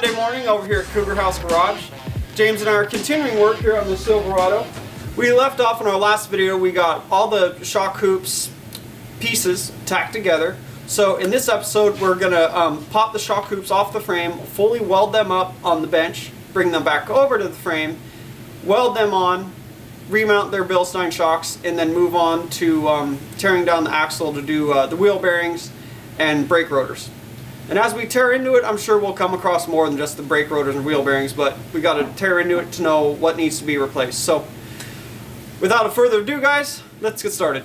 Monday morning over here at Cougar House Garage. James and I are continuing work here on the Silverado. We left off in our last video. We got all the shock hoops pieces tacked together. So in this episode we're going to pop the shock hoops off the frame, fully weld them up on the bench, bring them back over to the frame, weld them on, remount their Bilstein shocks, and then move on to tearing down the axle to do the wheel bearings and brake rotors. And as we tear into it, I'm sure we'll come across more than just the brake rotors and wheel bearings, but we got to tear into it to know what needs to be replaced. So without further ado, guys, let's get started.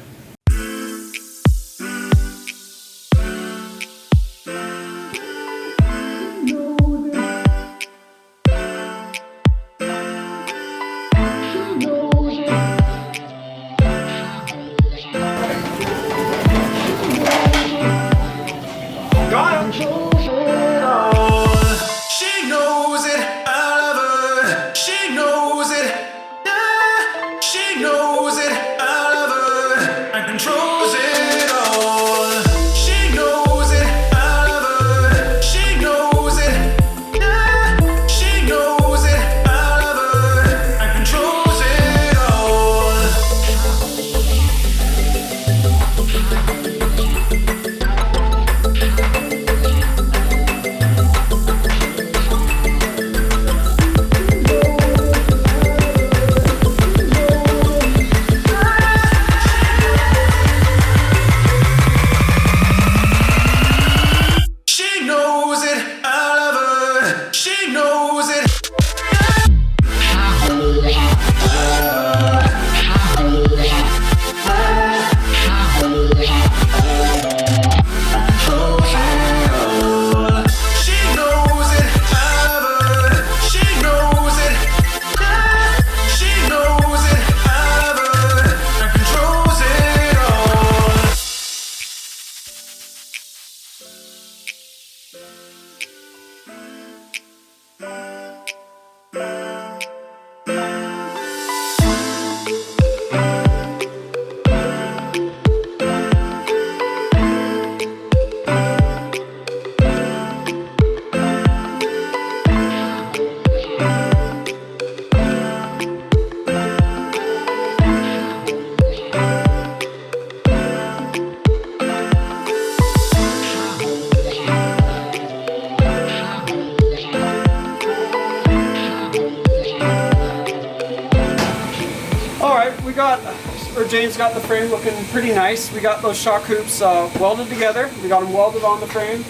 James got the frame looking pretty nice. We got those shock hoops welded together. We got them welded on the frame,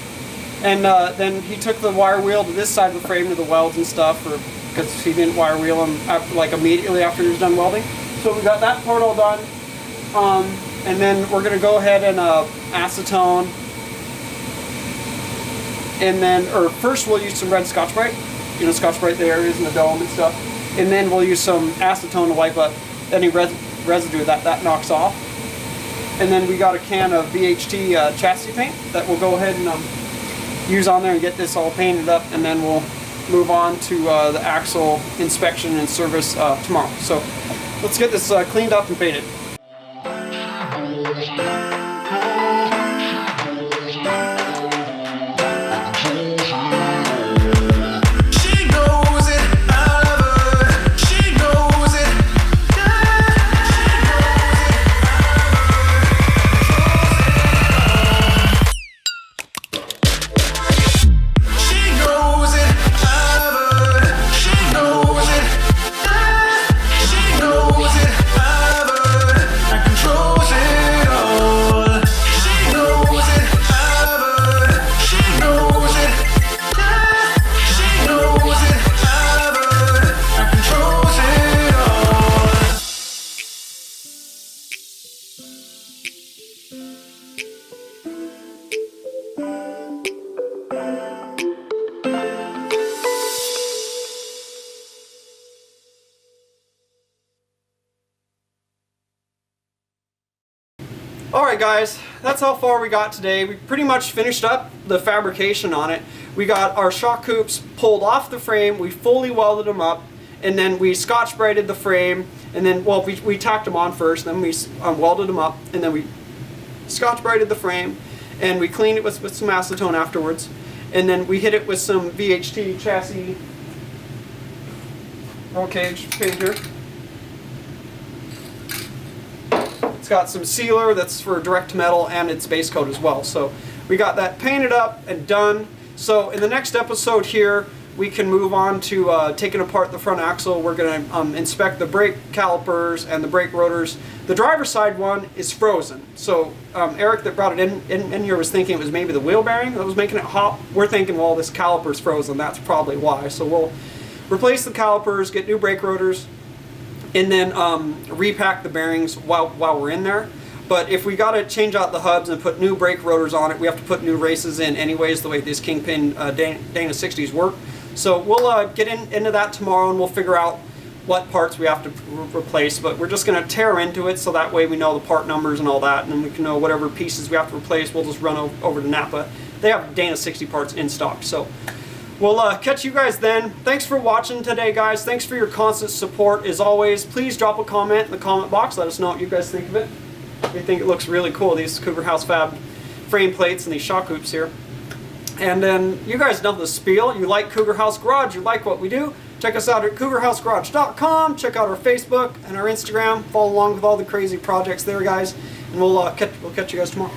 and then he took the wire wheel to this side of the frame to the welds and stuff, because he didn't wire wheel them like immediately after he was done welding. So we got that part all done, and then we're going to go ahead and acetone, and then first we'll use some red Scotch-Brite, Scotch-Brite the areas in the dome and stuff, and then we'll use some acetone to wipe up any residue that knocks off. And then we got a can of VHT chassis paint that we'll go ahead and use on there and get this all painted up, and then we'll move on to the axle inspection and service tomorrow. So let's get this cleaned up and painted. Alright guys, that's how far we got today. We pretty much finished up the fabrication on it. We got our shock hoops pulled off the frame, we fully welded them up, and then we Scotch-Brited the frame, and then, well, we tacked them on first, then we welded them up, and then we Scotch-Brited the frame, and we cleaned it with some acetone afterwards. And then we hit it with some VHT chassis roll cage paint here. It's got some sealer that's for direct metal, and it's base coat as well. So we got that painted up and done. So in the next episode here, we can move on to taking apart the front axle. We're going to inspect the brake calipers and the brake rotors. The driver's side one is frozen. So Eric that brought it in here was thinking it was maybe the wheel bearing that was making it hot. We're thinking, well, this caliper's frozen. That's probably why. So we'll replace the calipers, get new brake rotors, and then repack the bearings while we're in there. But if we got to change out the hubs and put new brake rotors on it, we have to put new races in anyways, the way these Kingpin Dana 60s work. So we'll get into that tomorrow, and we'll figure out what parts we have to replace. But we're just going to tear into it, so that way we know the part numbers and all that, and then we can know whatever pieces we have to replace. We'll just run over to Napa. They have Dana 60 parts in stock. So we'll catch you guys then. Thanks for watching today, guys. Thanks for your constant support. As always, please drop a comment in the comment box. Let us know what you guys think of it. We think it looks really cool, these Cougar House Fab frame plates and these shock hoops here. And then you guys know the spiel. You like Cougar House Garage, you like what we do, check us out at cougarhousegarage.com. Check out our Facebook and our Instagram. Follow along with all the crazy projects there, guys. And we'll catch you guys tomorrow.